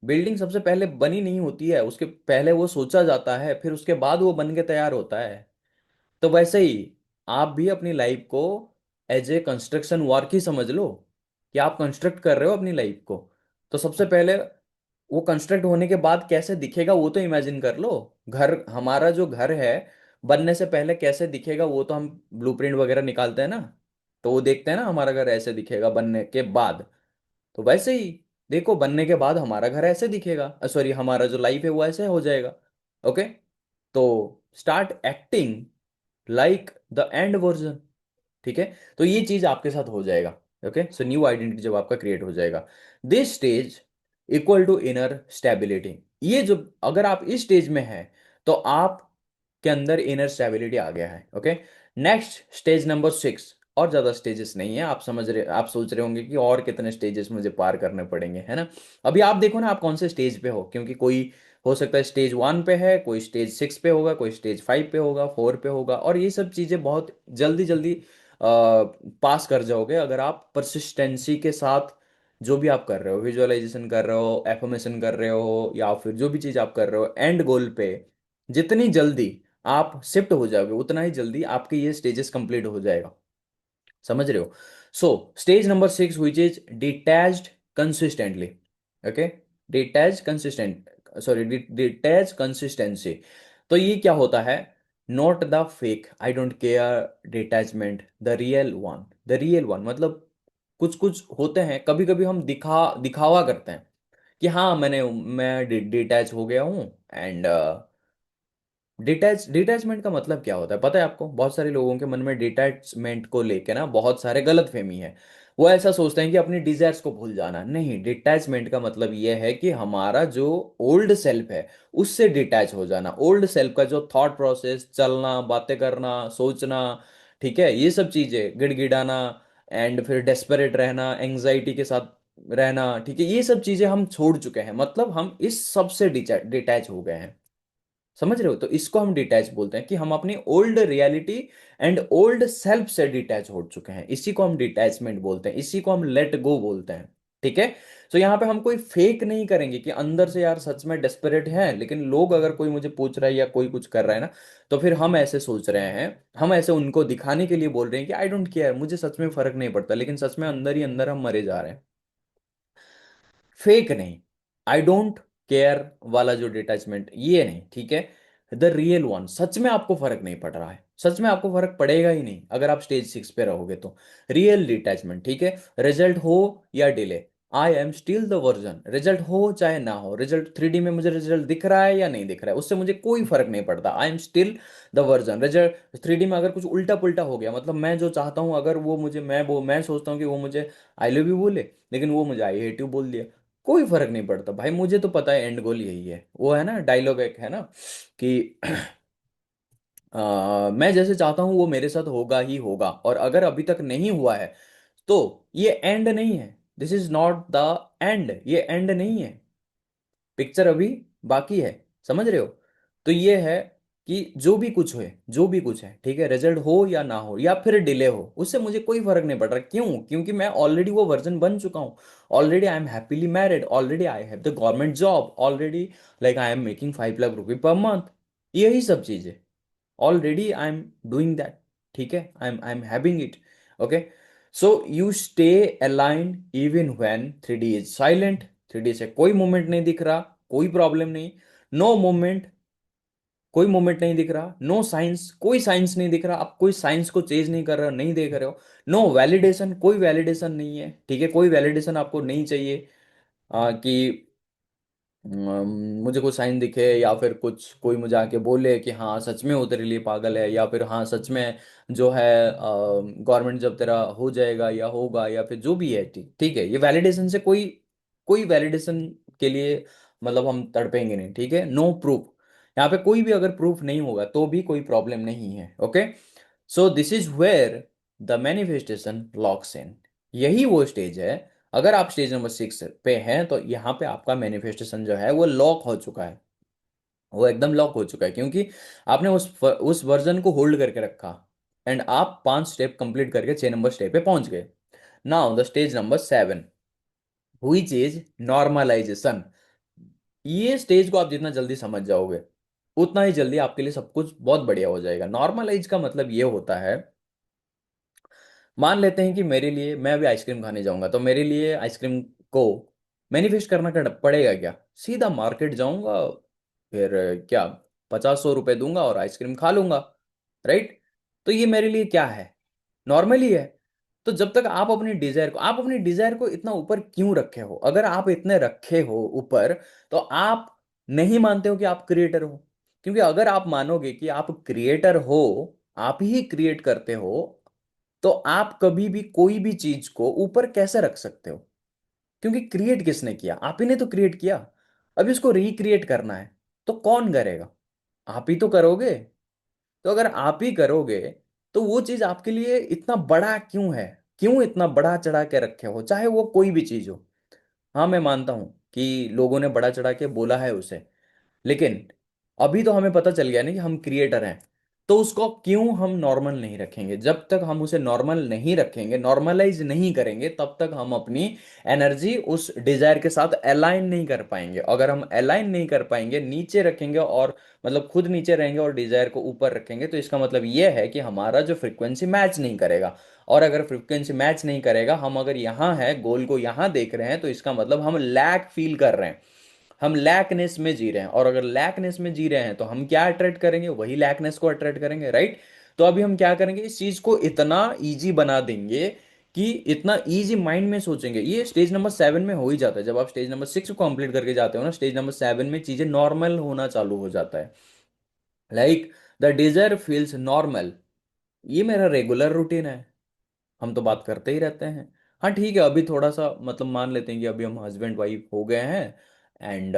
बिल्डिंग सबसे पहले बनी नहीं होती है, उसके पहले वो सोचा जाता है, फिर उसके बाद वो बन के तैयार होता है। तो वैसे ही आप भी अपनी लाइफ को एज ए कंस्ट्रक्शन वर्क ही समझ लो, कि आप कंस्ट्रक्ट कर रहे हो अपनी लाइफ को। तो सबसे पहले वो कंस्ट्रक्ट होने के बाद कैसे दिखेगा वो तो इमेजिन कर लो। घर, हमारा जो घर है, बनने से पहले कैसे दिखेगा वो तो हम ब्लूप्रिंट वगैरह निकालते हैं ना, तो वो देखते हैं ना हमारा घर ऐसे दिखेगा बनने के बाद। तो वैसे ही देखो, बनने के बाद हमारा घर ऐसे दिखेगा, सॉरी, हमारा जो लाइफ है वो ऐसे हो जाएगा। ओके, तो start acting like the end version, ठीक है? तो ये चीज आपके साथ हो जाएगा। ओके, सो न्यू आइडेंटिटी जब आपका क्रिएट हो जाएगा, this stage equal to inner stability. ये जो, अगर आप इस स्टेज में हैं, तो आप के अंदर इनर स्टेबिलिटी आ गया है। Okay, next stage number 6। और ज्यादा स्टेजेस नहीं है, आप समझ रहे, आप सोच रहे होंगे कि और कितने स्टेजेस मुझे पार करने पड़ेंगे, है ना? अभी आप देखो ना आप कौन से स्टेज पे हो, क्योंकि कोई हो सकता है स्टेज 1 पे है, कोई स्टेज 6 पे होगा, कोई स्टेज 5 पे होगा, 4 पे होगा, और ये सब चीजें बहुत जल्दी जल्दी पास कर जाओगे अगर आप परसिस्टेंसी के साथ जो भी आप कर रहे हो, विजुअलाइजेशन कर रहे हो, एफर्मेशन कर रहे हो, या फिर जो भी चीज आप कर रहे हो एंड गोल पे, जितनी जल्दी आप शिफ्ट हो जाओगे उतना ही जल्दी आपके ये स्टेजेस कंप्लीट हो जाएगा। समझ रहे हो? So stage number 6 which is detached consistently. Okay, detach consistent, sorry, detach consistency. तो ये क्या होता है? Not the fake I don't care detachment, the real one, the real one मतलब, कुछ कुछ होते हैं, कभी कभी हम दिखावा करते हैं कि हाँ मैं डिटैच हो गया हूँ, एंड डिटैचमेंट का मतलब क्या होता है पता है आपको? बहुत सारे लोगों के मन में डिटैचमेंट को लेके ना बहुत सारे गलत फहमी है। वो ऐसा सोचते हैं कि अपनी डिजायर्स को भूल जाना। नहीं, डिटैचमेंट का मतलब ये है कि हमारा जो ओल्ड सेल्फ है उससे डिटैच हो जाना। ओल्ड सेल्फ का जो थॉट प्रोसेस, चलना, बातें करना, सोचना, ठीक है, ये सब चीजें, गिड़गिड़ाना, एंड फिर डेस्परेट रहना, एंग्जाइटी के साथ रहना, ठीक है, ये सब चीजें हम छोड़ चुके हैं, मतलब हम इस सब से डिटैच हो गए हैं। समझ रहे हो? तो इसको हम डिटैच बोलते हैं कि हम अपनी old reality and old self से डिटैच हो चुके हैं, इसी को हम डिटैचमेंट बोलते हैं, इसी को हम लेट गो बोलते हैं, ठीक है? तो यहाँ पे हम कोई फेक नहीं करेंगे कि अंदर से यार सच में डेस्परेट हैं, लेकिन लोग अगर कोई मुझे पूछ रहा है या कोई कुछ कर रहा है ना, तो फिर हम ऐसे सोच रहे हैं, हम ऐसे उनको दिखाने के लिए बोल रहे हैं कि आई डोंट केयर, मुझे सच में फर्क नहीं पड़ता, लेकिन सच में अंदर ही अंदर हम मरे जा रहे हैं। फेक नहीं, आई डोंट केयर वाला जो डिटैचमेंट, ये नहीं, ठीक है? द रियल वन, सच में आपको फर्क नहीं पड़ रहा है, सच में आपको फर्क पड़ेगा ही नहीं अगर आप स्टेज 6 पे रहोगे तो। रियल डिटैचमेंट, ठीक है, रिजल्ट हो या delay, I am still the version. Result हो चाहे ना हो, रिजल्ट 3D में मुझे रिजल्ट दिख रहा है या नहीं दिख रहा है, उससे मुझे कोई फर्क नहीं पड़ता। I am still the version. Result 3D में अगर कुछ उल्टा पुल्टा हो गया, मतलब मैं जो चाहता हूँ, अगर वो मुझे, मैं सोचता हूँ कि वो मुझे आई लव यू बोले, लेकिन वो मुझे आई हेट यू बोल दिया, कोई फर्क नहीं पड़ता भाई। मुझे तो पता है एंड गोल यही है। वो है ना डायलॉग एक है ना कि मैं जैसे चाहता हूं वो मेरे साथ होगा ही होगा, और अगर अभी तक नहीं हुआ है तो ये एंड नहीं है। This is not the end, ये एंड नहीं है, पिक्चर अभी बाकी है। समझ रहे हो? तो ये है कि जो भी कुछ है ठीक है, रिजल्ट हो या ना हो या फिर डिले हो, उससे मुझे कोई फर्क नहीं पड़ रहा। क्यों? क्योंकि मैं ऑलरेडी वो वर्जन बन चुका हूँ। Already I am happily married, already I have the government job, already like I am making 5 lakh रुपए पर मंथ। यही सब चीजें already I am doing that. ठीक है, I am having it. Okay, so you stay aligned even when 3D is silent. 3D से कोई movement नहीं दिख रहा, कोई प्रॉब्लम नहीं। नो मूवमेंट, कोई मूवमेंट नहीं दिख रहा। नो साइंस, कोई साइंस नहीं दिख रहा। आप कोई साइंस को चेंज नहीं कर रहे हो, नहीं देख रहे हो। नो वैलिडेशन, कोई वैलिडेशन नहीं है। ठीक है, कोई वैलिडेशन आपको नहीं चाहिए कि मुझे कोई साइन दिखे, या फिर कुछ कोई मुझे आके बोले कि हाँ सच में वो तेरे लिए पागल है, या फिर हाँ सच में जो है गवर्नमेंट जब तेरा हो जाएगा या होगा, या फिर जो भी है। ठीक ठीक है, ये वैलिडेशन से कोई, कोई वैलिडेशन के लिए मतलब हम तड़पेंगे नहीं। ठीक है, नो प्रूफ। यहाँ पे कोई भी अगर प्रूफ नहीं होगा तो भी कोई प्रॉब्लम नहीं है। Okay, so this is where the manifestation locks in. यही वो स्टेज है। अगर आप स्टेज नंबर 6 पे हैं तो यहाँ पे आपका मैनिफेस्टेशन जो है वो लॉक हो चुका है। वो एकदम लॉक हो चुका है, क्योंकि आपने उस वर्जन को होल्ड करके रखा, एंड आप 5 स्टेप कंप्लीट करके 6 नंबर स्टेप पे पहुंच गए। नाउ द स्टेज नंबर 7, हुई चीज नॉर्मलाइजेशन। ये स्टेज को आप जितना जल्दी समझ जाओगे उतना ही जल्दी आपके लिए सब कुछ बहुत बढ़िया हो जाएगा। नॉर्मलाइज का मतलब ये होता है, मान लेते हैं कि मेरे लिए, मैं अभी आइसक्रीम खाने जाऊंगा, तो मेरे लिए आइसक्रीम को मैनिफेस्ट करना पड़ेगा क्या? सीधा मार्केट जाऊंगा, फिर क्या, 50-100 रुपए दूंगा और आइसक्रीम खा लूंगा, राइट? तो ये मेरे लिए क्या है, नॉर्मली है। तो जब तक आप अपनी डिजायर को इतना ऊपर क्यों रखे हो? अगर आप इतने रखे हो ऊपर, तो आप नहीं मानते हो कि आप क्रिएटर हो। क्योंकि अगर आप मानोगे कि आप क्रिएटर हो, आप ही क्रिएट करते हो, तो आप कभी भी कोई भी चीज को ऊपर कैसे रख सकते हो? क्योंकि क्रिएट किसने किया? आप ही ने तो क्रिएट किया। अभी उसको रिक्रिएट करना है तो कौन करेगा? आप ही तो करोगे। तो अगर आप ही करोगे तो वो चीज आपके लिए इतना बड़ा क्यों है? क्यों इतना बड़ा चढ़ा के रखे हो, चाहे वो कोई भी चीज हो? हाँ, मैं मानता हूं कि लोगों ने बड़ा चढ़ा के बोला है उसे, लेकिन अभी तो हमें पता चल गया ना कि हम क्रिएटर हैं। तो उसको क्यों हम नॉर्मल नहीं रखेंगे? जब तक हम उसे नॉर्मल नहीं रखेंगे, नॉर्मलाइज नहीं करेंगे, तब तक हम अपनी एनर्जी उस डिजायर के साथ अलाइन नहीं कर पाएंगे। अगर हम अलाइन नहीं कर पाएंगे, नीचे रखेंगे और मतलब खुद नीचे रहेंगे और डिजायर को ऊपर रखेंगे, तो इसका मतलब यह है कि हमारा जो फ्रिक्वेंसी मैच नहीं करेगा। और अगर फ्रिक्वेंसी मैच नहीं करेगा, हम अगर यहाँ है, गोल को यहाँ देख रहे हैं, तो इसका मतलब हम लैक फील कर रहे हैं, हम लैकनेस में जी रहे हैं। और अगर लैकनेस में जी रहे हैं तो हम क्या अट्रैक्ट करेंगे? वही लैकनेस को अट्रैक्ट करेंगे, राइट? तो अभी हम क्या करेंगे, इस चीज को इतना इजी बना देंगे कि इतना इजी माइंड में सोचेंगे। ये स्टेज नंबर 7 में हो ही जाता है। जब आप स्टेज नंबर 6 को कंप्लीट करके जाते हो ना, स्टेज नंबर 7 में चीजें नॉर्मल होना चालू हो जाता है। Like the desire feels normal. ये मेरा रेगुलर रूटीन है, हम तो बात करते ही रहते हैं। हाँ ठीक है, अभी थोड़ा सा मतलब मान लेते हैं कि अभी हम हस्बैंड वाइफ हो गए हैं, एंड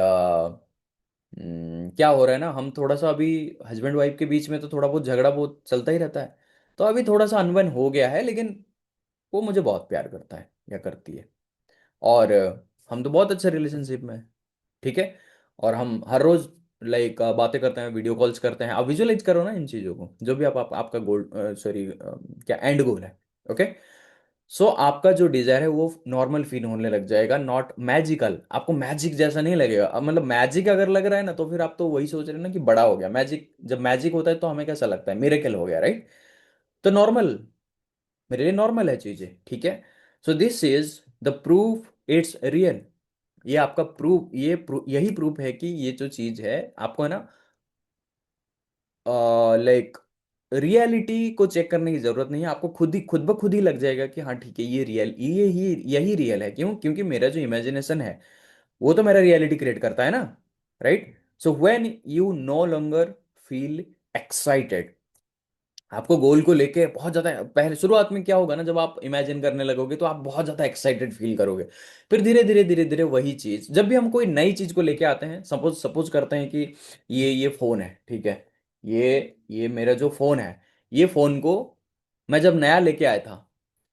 क्या हो रहा है ना, हम थोड़ा सा अभी हस्बैंड वाइफ के बीच में तो थोड़ा बहुत झगड़ा बहुत चलता ही रहता है। तो अभी थोड़ा सा अनबन हो गया है, लेकिन वो मुझे बहुत प्यार करता है या करती है। और हम तो बहुत अच्छे रिलेशनशिप में हैं, ठीक है। और हम हर रोज लाइक बातें करते हैं, वीडियो कॉल्स करते हैं। आप विजुअलाइज करो ना इन चीज़ों को, जो भी आपका गोल, सॉरी, क्या एंड गोल है। ओके, सो आपका जो डिजायर है वो नॉर्मल फील होने लग जाएगा, नॉट मैजिकल। आपको मैजिक जैसा नहीं लगेगा। अब मतलब मैजिक अगर लग रहा है ना, तो फिर आप तो वही सोच रहे हैं ना कि बड़ा हो गया मैजिक। जब मैजिक होता है तो हमें कैसा लगता है? मिरेकल हो गया, राइट? तो नॉर्मल, मेरे लिए नॉर्मल है चीजें, ठीक है। सो this is the proof it's real. ये आपका प्रूफ, यही प्रूफ है कि ये जो चीज है आपको है ना, लाइक रियलिटी को चेक करने की जरूरत नहीं है, आपको खुद ब खुद ही लग जाएगा कि हाँ ठीक है, ये रियल, ये ही यही रियल है। क्यों? क्योंकि मेरा जो इमेजिनेशन है वो तो मेरा रियलिटी क्रिएट करता है ना, right? So when you know longer feel excited, आपको गोल को लेके बहुत ज्यादा, पहले शुरुआत में क्या होगा ना, जब आप इमेजिन करने लगोगे तो आप बहुत ज्यादा एक्साइटेड फील करोगे। फिर धीरे धीरे वही चीज, जब भी हम कोई नई चीज को लेके आते हैं, सपोज सपोज करते हैं कि ये फोन है, ठीक है, ये मेरा जो फोन है, ये फोन को मैं जब नया लेके आया था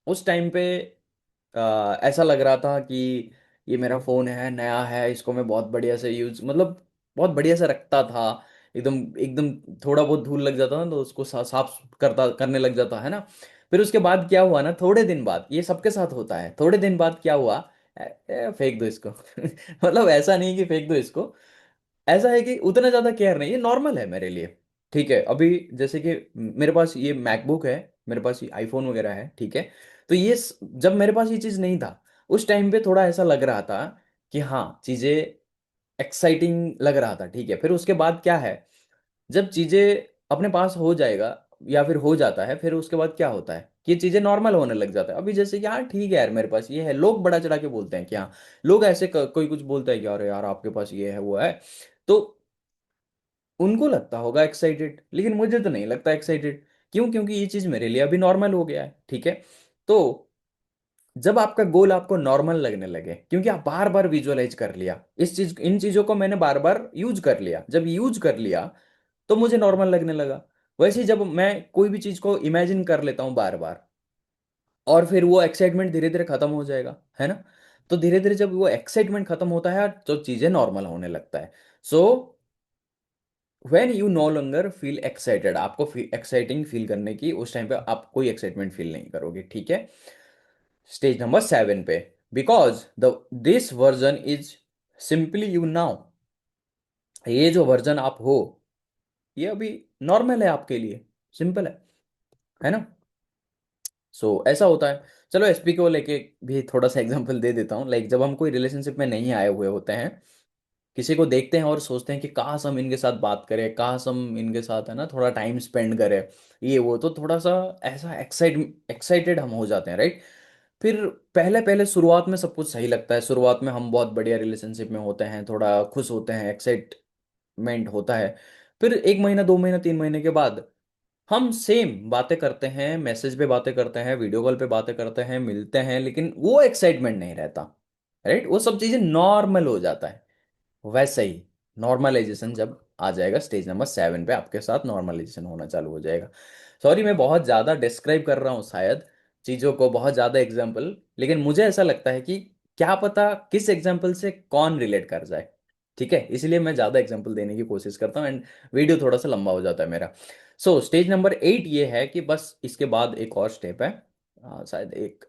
उस टाइम पे ऐसा लग रहा था कि ये मेरा फोन है, नया है, इसको मैं बहुत बढ़िया से यूज, मतलब बहुत बढ़िया से रखता था, एकदम एकदम। थोड़ा बहुत धूल लग जाता ना तो उसको साफ करता करने लग जाता है ना। फिर उसके बाद क्या हुआ ना, थोड़े दिन बाद, ये सबके साथ होता है, थोड़े दिन बाद क्या हुआ, फेंक दो इसको। मतलब ऐसा नहीं कि फेंक दो इसको, ऐसा है कि उतना ज्यादा केयर नहीं, ये नॉर्मल है मेरे लिए। ठीक है, अभी जैसे कि मेरे पास ये मैकबुक है, मेरे पास ये आईफोन वगैरह है, ठीक है। तो जब मेरे पास ये चीज नहीं था उस टाइम पे थोड़ा ऐसा लग रहा था कि हाँ चीजें एक्साइटिंग लग रहा था, ठीक है। फिर उसके बाद क्या है, जब चीजें अपने पास हो जाएगा या फिर हो जाता है, फिर उसके बाद क्या होता है कि ये चीजें नॉर्मल होने लग जाता है। अभी जैसे कि हाँ ठीक है यार, मेरे पास ये है, लोग बड़ा चढ़ा के बोलते हैं कि हाँ, लोग ऐसे कोई कुछ बोलता है कि अरे यार आपके पास ये है वो है, तो उनको लगता होगा एक्साइटेड, लेकिन मुझे तो नहीं लगता एक्साइटेड। क्यों? क्योंकि ये चीज मेरे लिए अभी नॉर्मल हो गया है, ठीक है। तो जब आपका गोल आपको नॉर्मल लगने लगे, क्योंकि आप बार बार विजुअलाइज कर लिया इस चीज, इन चीजों को मैंने बार बार यूज कर लिया, जब यूज कर लिया तो मुझे नॉर्मल लगने लगा। वैसे ही जब मैं कोई भी चीज को इमेजिन कर लेता हूँ बार बार, और फिर वो एक्साइटमेंट धीरे धीरे खत्म हो जाएगा, है ना। तो धीरे धीरे जब वो एक्साइटमेंट खत्म होता है तो चीजें नॉर्मल होने लगता है। So when you know longer feel excited, आपको एक्साइटिंग फील करने की उस टाइम पे आप कोई एक्साइटमेंट फील नहीं करोगे, ठीक है। स्टेज नंबर 7 पे, because the this version is simply you now, ये जो वर्जन आप हो ये अभी नॉर्मल है आपके लिए, सिंपल है ना। ऐसा होता है। चलो एसपी को लेके भी थोड़ा सा एग्जांपल दे देता हूँ। लाइक जब हम कोई रिलेशनशिप में नहीं आए हुए होते हैं, किसी को देखते हैं और सोचते हैं कि काश हम इनके साथ बात करें, काश हम इनके साथ है ना थोड़ा टाइम स्पेंड करें, ये वो, तो थोड़ा सा ऐसा एक्साइटेड हम हो जाते हैं, राइट। फिर पहले पहले शुरुआत में सब कुछ सही लगता है, शुरुआत में हम बहुत बढ़िया रिलेशनशिप में होते हैं, थोड़ा खुश होते हैं, एक्साइटमेंट होता है। फिर 1 महीना, 2 महीना, 3 महीने के बाद हम सेम बातें करते हैं, मैसेज पे बातें करते हैं, वीडियो कॉल पे बातें करते हैं, मिलते हैं, लेकिन वो एक्साइटमेंट नहीं रहता, राइट। वो सब चीजें नॉर्मल हो जाता है। वैसे ही नॉर्मलाइजेशन जब आ जाएगा स्टेज नंबर 7 पे, आपके साथ नॉर्मलाइजेशन होना चालू हो जाएगा। सॉरी मैं बहुत ज़्यादा डिस्क्राइब कर रहा हूँ शायद चीज़ों को, बहुत ज़्यादा एग्जाम्पल, लेकिन मुझे ऐसा लगता है कि क्या पता किस एग्जाम्पल से कौन रिलेट कर जाए, ठीक है, इसलिए मैं ज़्यादा एग्जाम्पल देने की कोशिश करता हूँ, एंड वीडियो थोड़ा सा लंबा हो जाता है मेरा। स्टेज नंबर 8 ये है कि बस इसके बाद एक और स्टेप है, शायद एक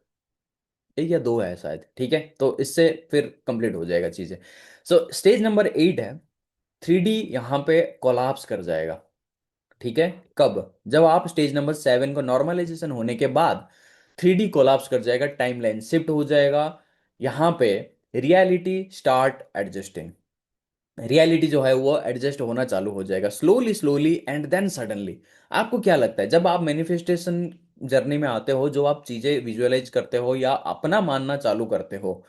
एक या दो है शायद, ठीक है, तो इससे फिर कंप्लीट हो जाएगा चीज़ें। स्टेज नंबर 8 है, 3D यहाँ पे कोलाप्स कर जाएगा, ठीक है। कब? जब आप स्टेज नंबर 7 को नॉर्मलाइजेशन होने के बाद 3D कोलाप्स कर जाएगा, टाइमलाइन शिफ्ट हो जाएगा, यहाँ पे रियलिटी स्टार्ट एडजस्टिंग, रियलिटी जो है वो एडजस्ट होना चालू हो जाएगा, slowly slowly and then suddenly. आपको क्या लगता है जब आप मैनिफेस्टेशन जर्नी में आते हो, जो आप चीजें विजुअलाइज करते हो या अपना मानना चालू करते हो,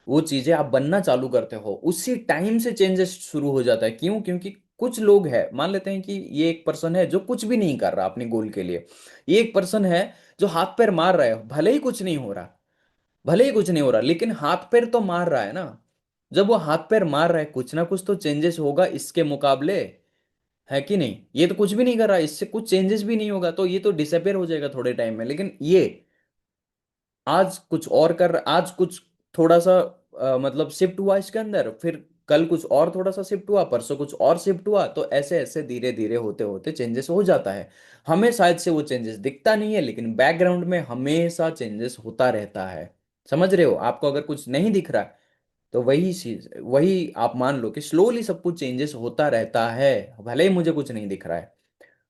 वो चीजें आप बनना चालू करते हो, उसी टाइम से चेंजेस शुरू हो जाता है। क्यों? क्योंकि कुछ लोग हैं, मान लेते हैं कि ये एक पर्सन है जो कुछ भी नहीं कर रहा अपने गोल के लिए, ये एक पर्सन है जो हाथ पैर मार रहा है, भले ही कुछ नहीं हो रहा, भले ही कुछ नहीं हो रहा, लेकिन हाथ पैर तो मार रहा है ना। जब वो हाथ पैर मार रहा है, कुछ ना कुछ तो चेंजेस होगा इसके मुकाबले, है कि नहीं? ये तो कुछ भी नहीं कर रहा, इससे कुछ चेंजेस भी नहीं होगा, तो ये तो डिसअपेयर हो जाएगा थोड़े टाइम में। लेकिन ये आज कुछ और कर, आज कुछ थोड़ा सा मतलब शिफ्ट हुआ इसके अंदर, फिर कल कुछ और थोड़ा सा शिफ्ट हुआ, परसों कुछ और शिफ्ट हुआ, तो ऐसे ऐसे धीरे धीरे होते होते चेंजेस हो जाता है। हमें शायद से वो चेंजेस दिखता नहीं है, लेकिन बैकग्राउंड में हमेशा चेंजेस होता रहता है। समझ रहे हो? आपको अगर कुछ नहीं दिख रहा है तो वही चीज, वही आप मान लो कि स्लोली सब कुछ चेंजेस होता रहता है, भले ही मुझे कुछ नहीं दिख रहा है।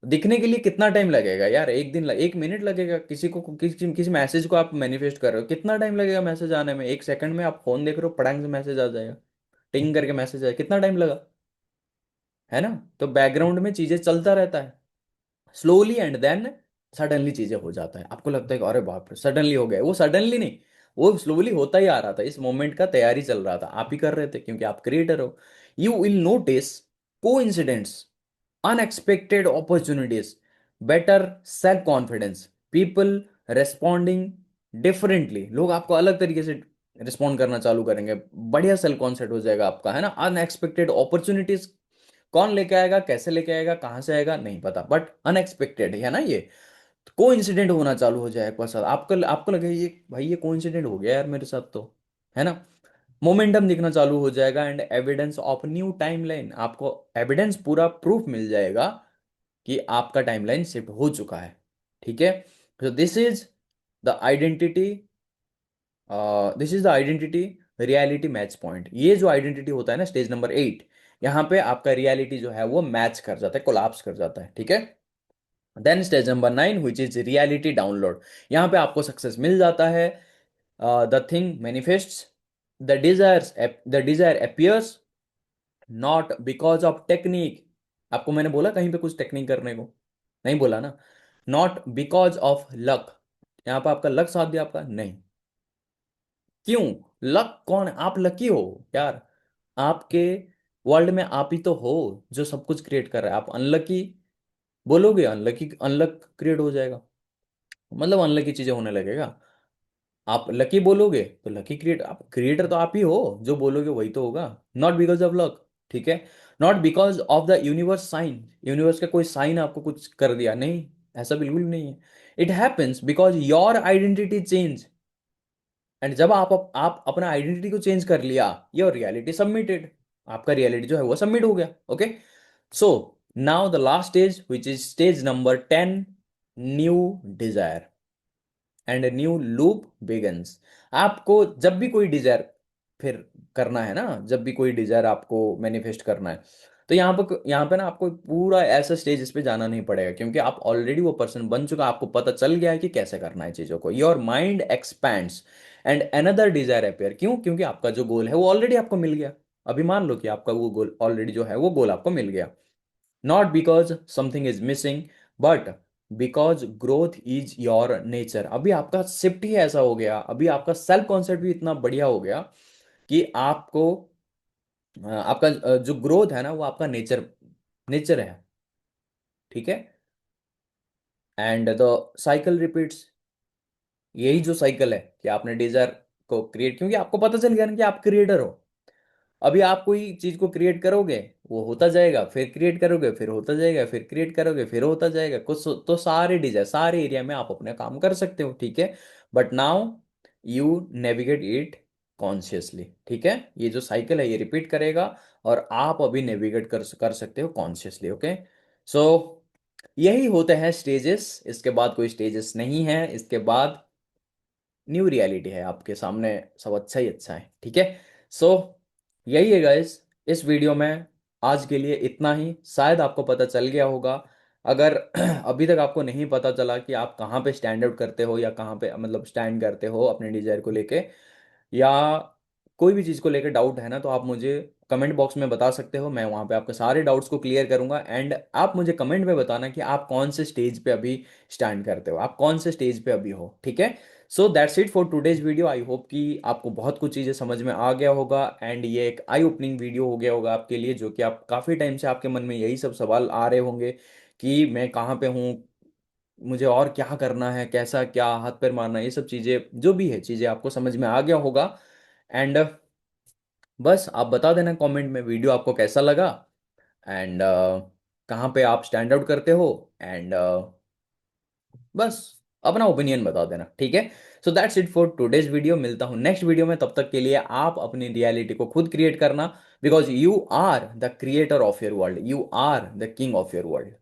दिखने के लिए कितना टाइम लगेगा यार? एक दिन 1 मिनट लगेगा? किसी को किसी मैसेज को आप मैनिफेस्ट कर रहे हो, कितना टाइम लगेगा मैसेज आने में? 1 सेकंड में आप फोन देख रहे हो, पटांग से मैसेज आ जाएगा, टिंग करके मैसेज आएगा, कितना टाइम लगा, है ना। तो बैकग्राउंड में चीजें चलता रहता है। स्लोली एंड देन सडनली चीजें हो जाता है, आपको लगता है कि अरे बाप रे सडनली हो गया, वो सडनली नहीं, वो स्लोली होता ही आ रहा था, इस मोमेंट का तैयारी चल रहा था, आप ही कर रहे थे क्योंकि आप क्रिएटर हो। यू विल नोटिस को incidents, unexpected opportunities, better self confidence, people responding differently, लोग आपको अलग तरीके से रिस्पॉन्ड करना चालू करेंगे, बढ़िया सेल्फ कॉन्सेप्ट हो जाएगा आपका, है ना। अनएक्सपेक्टेड अपॉर्चुनिटीज कौन लेके आएगा, कैसे लेके आएगा, कहां से आएगा नहीं पता, बट अनएक्सपेक्टेड है ना ये। को इंसिडेंट होना चालू हो जाए आपके साथ, आपको आपको लगे ये भाई ये को इंसिडेंट हो गया यार मेरे साथ तो, है ना। मोमेंटम दिखना चालू हो जाएगा and evidence of new timeline, आपको एविडेंस पूरा प्रूफ मिल जाएगा कि आपका टाइमलाइन शिफ्ट हो चुका है। ठीक है, तो the identity this is the identity reality match point, ये जो आइडेंटिटी होता है ना स्टेज नंबर 8, यहाँ पे आपका रियलिटी जो है वो मैच कर जाता है, कोलैप्स कर जाता है। ठीक है, then stage number 9 which is reality download, यहाँ पे आपको सक्सेस मिल जाता है, the thing manifests, the desire appears not because of technique, आपको मैंने बोला कहीं पे कुछ टेक्निक करने को, नहीं बोला ना। नॉट बिकॉज ऑफ लक, यहाँ पे आपका लक साथ दिया आपका नहीं, क्यों, लक कौन है, आप लकी हो यार, आपके वर्ल्ड में आप ही तो हो जो सब कुछ क्रिएट कर रहा है। आप अनलकी बोलोगे, अनलकी अनलक क्रिएट हो जाएगा, मतलब अनलकी चीजें होने लगेगा। आप लकी बोलोगे तो लकी क्रिएट, आप क्रिएटर तो आप ही हो, जो बोलोगे वही तो होगा। नॉट बिकॉज ऑफ लक, ठीक है, not because of the universe sign, universe का कोई साइन आपको कुछ कर दिया, नहीं, ऐसा बिल्कुल नहीं है। It happens because your identity change, and जब आप अपना आइडेंटिटी को चेंज कर लिया, योर रियलिटी सबमिटेड, आपका रियलिटी जो है वो सबमिट हो गया। Okay, so now the last stage which is stage number 10, new desire and new loop begins. आपको जब भी कोई डिजायर फिर करना है ना, जब भी कोई डिजायर आपको मैनिफेस्ट करना है, तो यहाँ पे ना आपको पूरा ऐसा स्टेज इस पे जाना नहीं पड़ेगा, क्योंकि आप ऑलरेडी वो पर्सन बन चुका, आपको पता चल गया है कि कैसे करना है चीजों को। Your mind expands and another desire appear, क्यों, क्योंकि आपका जो गोल है वो ऑलरेडी आपको मिल गया। अभी मान लो कि आपका वो गोल ऑलरेडी जो है वो गोल आपको मिल गया, not because something is missing, but because growth is your nature. अभी आपका शिफ्ट ही ऐसा हो गया, अभी आपका सेल्फ कॉन्सेप्ट भी इतना बढ़िया हो गया कि आपको आपका जो ग्रोथ है ना वो आपका नेचर नेचर है। ठीक है, एंड द साइकिल रिपीट्स, यही जो साइकिल है कि आपने डिजायर को क्रिएट, क्योंकि आपको पता चल गया ना कि आप क्रिएटर हो। अभी आप कोई चीज को क्रिएट करोगे वो होता जाएगा, फिर क्रिएट करोगे फिर होता जाएगा, फिर क्रिएट करोगे फिर होता जाएगा, कुछ तो सारे डिजाइन सारे एरिया में आप अपने काम कर सकते हो। ठीक है, but now you navigate it consciously. ठीक है, ये जो साइकिल है ये रिपीट करेगा और आप अभी नेविगेट कर सकते हो कॉन्शियसली। ओके, सो यही होते हैं स्टेजेस, इसके बाद कोई स्टेजेस नहीं है, इसके बाद न्यू रियलिटी है आपके सामने, सब अच्छा ही अच्छा है। ठीक है, सो यही है गाइस, इस वीडियो में आज के लिए इतना ही, शायद आपको पता चल गया होगा। अगर अभी तक आपको नहीं पता चला कि आप कहाँ पे स्टैंड आउट करते हो या कहाँ पे मतलब स्टैंड करते हो अपने डिजायर को लेके, या कोई भी चीज़ को लेकर डाउट है ना, तो आप मुझे कमेंट बॉक्स में बता सकते हो, मैं वहाँ पे आपके सारे डाउट्स को क्लियर करूंगा। एंड आप मुझे कमेंट में बताना कि आप कौन से स्टेज पे अभी स्टैंड करते हो, आप कौन से स्टेज पे अभी हो। ठीक है, so that's it for today's video. I hope कि आपको बहुत कुछ चीज़ें समझ में आ गया होगा एंड ये एक आई ओपनिंग वीडियो हो गया होगा आपके लिए, जो कि आप काफ़ी टाइम से आपके मन में यही सब सवाल आ रहे होंगे कि मैं कहाँ पे हूँ, मुझे और क्या करना है, कैसा क्या हाथ पैर मारना है, ये सब चीज़ें जो भी है चीज़ें आपको समझ में आ गया होगा। एंड बस आप बता देना कमेंट में वीडियो आपको कैसा लगा, एंड कहाँ पे आप स्टैंड आउट करते हो, एंड बस अपना ओपिनियन बता देना। ठीक है, so that's it for today's video, मिलता हूँ नेक्स्ट वीडियो में, तब तक के लिए आप अपनी रियलिटी को खुद क्रिएट करना, because you are the creator of your world, you are the king of your world.